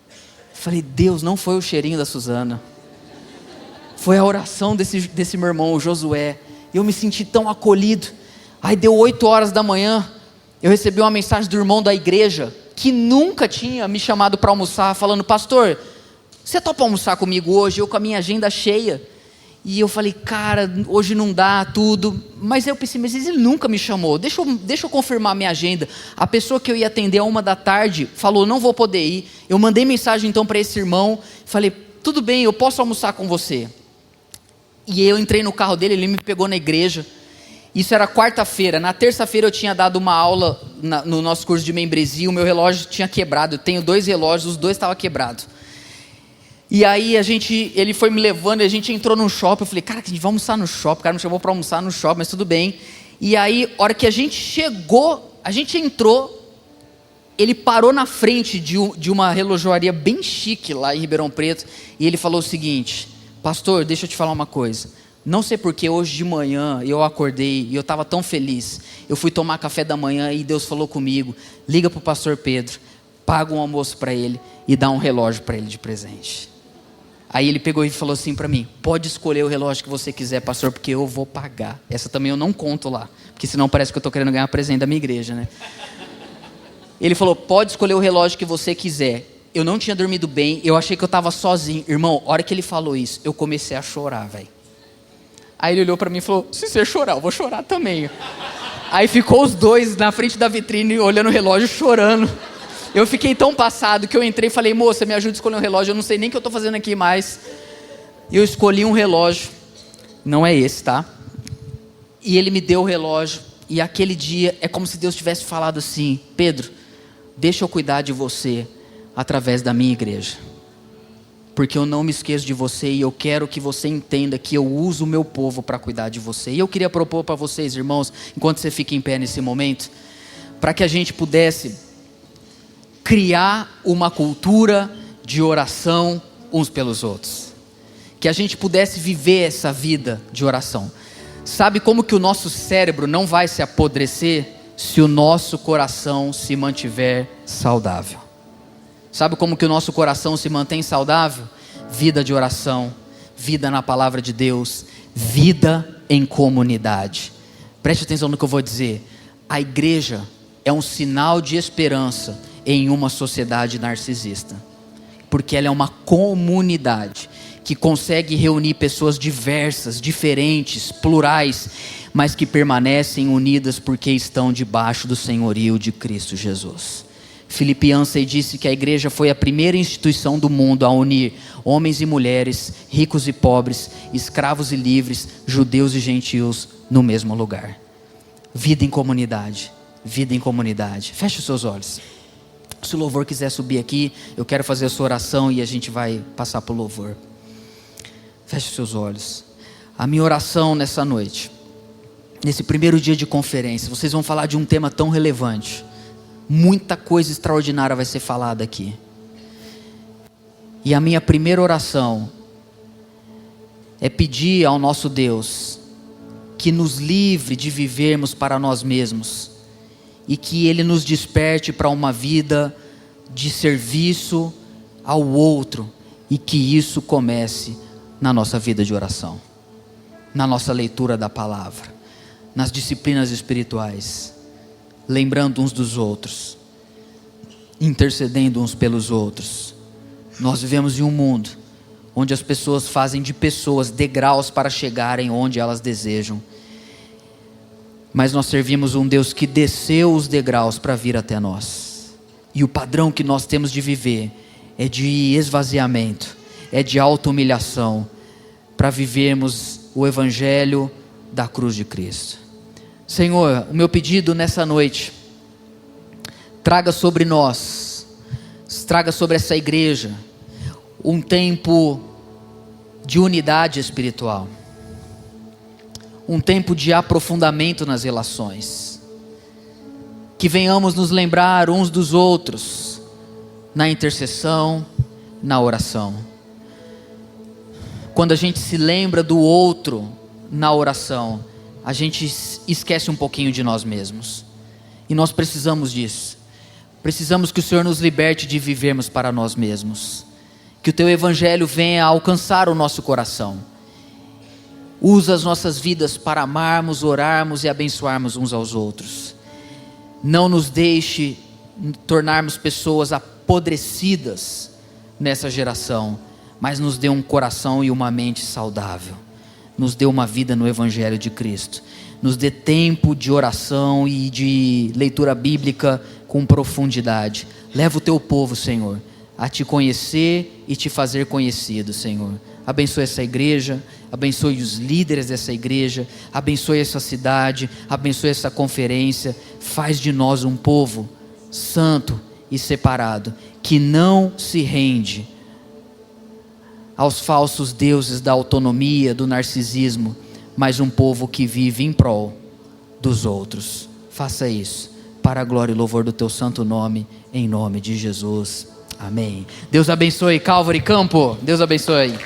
Speaker 1: Eu falei: Deus, não foi o cheirinho da Suzana. Foi a oração desse meu irmão, o Josué. Eu me senti tão acolhido. Aí deu 8 horas da manhã. Eu recebi uma mensagem do irmão da igreja, que nunca tinha me chamado para almoçar, falando: pastor, você topa almoçar comigo hoje? Eu com a minha agenda cheia. E eu falei: cara, hoje não dá tudo. Mas eu pensei: mas ele nunca me chamou, deixa eu confirmar minha agenda. A pessoa que eu ia atender a 1 da tarde falou: não vou poder ir. Eu mandei mensagem então para esse irmão, falei: tudo bem, eu posso almoçar com você. E eu entrei no carro dele, ele me pegou na igreja. Isso era quarta-feira. Na terça-feira eu tinha dado uma aula no nosso curso de membresia. O meu relógio tinha quebrado. Eu tenho 2 relógios, os 2 estavam quebrados. E aí ele foi me levando, a gente entrou num shopping. Eu falei: cara, a gente vai almoçar no shopping. O cara me chamou para almoçar no shopping, mas tudo bem. E aí, a hora que a gente chegou, a gente entrou, ele parou na frente de uma relojoaria bem chique lá em Ribeirão Preto. E ele falou o seguinte: pastor, deixa eu te falar uma coisa. Não sei porque hoje de manhã eu acordei e eu estava tão feliz. Eu fui tomar café da manhã e Deus falou comigo: liga para o pastor Pedro, paga um almoço para ele e dá um relógio para ele de presente. Aí ele pegou e falou assim para mim: pode escolher o relógio que você quiser, pastor, porque eu vou pagar. Essa também eu não conto lá, porque senão parece que eu estou querendo ganhar presente da minha igreja, né? Ele falou: pode escolher o relógio que você quiser. Eu não tinha dormido bem, eu achei que eu estava sozinho. Irmão, a hora que ele falou isso, eu comecei a chorar, velho. Aí ele olhou para mim e falou: se você chorar, eu vou chorar também. Aí ficou os 2 na frente da vitrine, olhando o relógio, chorando. Eu fiquei tão passado que eu entrei e falei: moça, me ajuda a escolher um relógio, eu não sei nem o que eu estou fazendo aqui mais. Eu escolhi um relógio, não é esse, tá? E ele me deu o relógio, e aquele dia é como se Deus tivesse falado assim: Pedro, deixa eu cuidar de você através da minha igreja. Porque eu não me esqueço de você e eu quero que você entenda que eu uso o meu povo para cuidar de você. E eu queria propor para vocês, irmãos, enquanto você fica em pé nesse momento, para que a gente pudesse criar uma cultura de oração uns pelos outros. Que a gente pudesse viver essa vida de oração. Sabe como que o nosso cérebro não vai se apodrecer se o nosso coração se mantiver saudável? Sabe como que o nosso coração se mantém saudável? Vida de oração, vida na palavra de Deus, vida em comunidade. Preste atenção no que eu vou dizer. A igreja é um sinal de esperança em uma sociedade narcisista. Porque ela é uma comunidade que consegue reunir pessoas diversas, diferentes, plurais, mas que permanecem unidas porque estão debaixo do senhorio de Cristo Jesus. Philip Yancey disse que a igreja foi a primeira instituição do mundo a unir homens e mulheres, ricos e pobres, escravos e livres, judeus e gentios no mesmo lugar. Vida em comunidade, vida em comunidade. Feche os seus olhos. Se o louvor quiser subir aqui, eu quero fazer a sua oração e a gente vai passar para o louvor. Feche os seus olhos. A minha oração nessa noite, nesse primeiro dia de conferência, vocês vão falar de um tema tão relevante. Muita coisa extraordinária vai ser falada aqui. E a minha primeira oração é pedir ao nosso Deus que nos livre de vivermos para nós mesmos e que Ele nos desperte para uma vida de serviço ao outro, e que isso comece na nossa vida de oração, na nossa leitura da palavra, nas disciplinas espirituais, lembrando uns dos outros, intercedendo uns pelos outros. Nós vivemos em um mundo onde as pessoas fazem de pessoas degraus para chegarem onde elas desejam, mas nós servimos um Deus que desceu os degraus para vir até nós, e o padrão que nós temos de viver é de esvaziamento, é de auto-humilhação, para vivermos o evangelho da cruz de Cristo. Senhor, o meu pedido nessa noite, traga sobre nós, traga sobre essa igreja, um tempo de unidade espiritual, um tempo de aprofundamento nas relações, que venhamos nos lembrar uns dos outros, na intercessão, na oração. Quando a gente se lembra do outro na oração, a gente esquece um pouquinho de nós mesmos, e nós precisamos disso. Precisamos que o Senhor nos liberte de vivermos para nós mesmos, que o Teu Evangelho venha alcançar o nosso coração. Usa as nossas vidas para amarmos, orarmos e abençoarmos uns aos outros. Não nos deixe tornarmos pessoas apodrecidas nessa geração, mas nos dê um coração e uma mente saudável. Nos dê uma vida no Evangelho de Cristo. Nos dê tempo de oração e de leitura bíblica com profundidade. Leva o Teu povo, Senhor, a Te conhecer e Te fazer conhecido, Senhor. Abençoe essa igreja, abençoe os líderes dessa igreja, abençoe essa cidade, abençoe essa conferência. Faz de nós um povo santo e separado, que não se rende aos falsos deuses da autonomia, do narcisismo, mas um povo que vive em prol dos outros. Faça isso, para a glória e louvor do Teu santo nome, em nome de Jesus. Amém. Deus abençoe, Calvary Campo. Deus abençoe.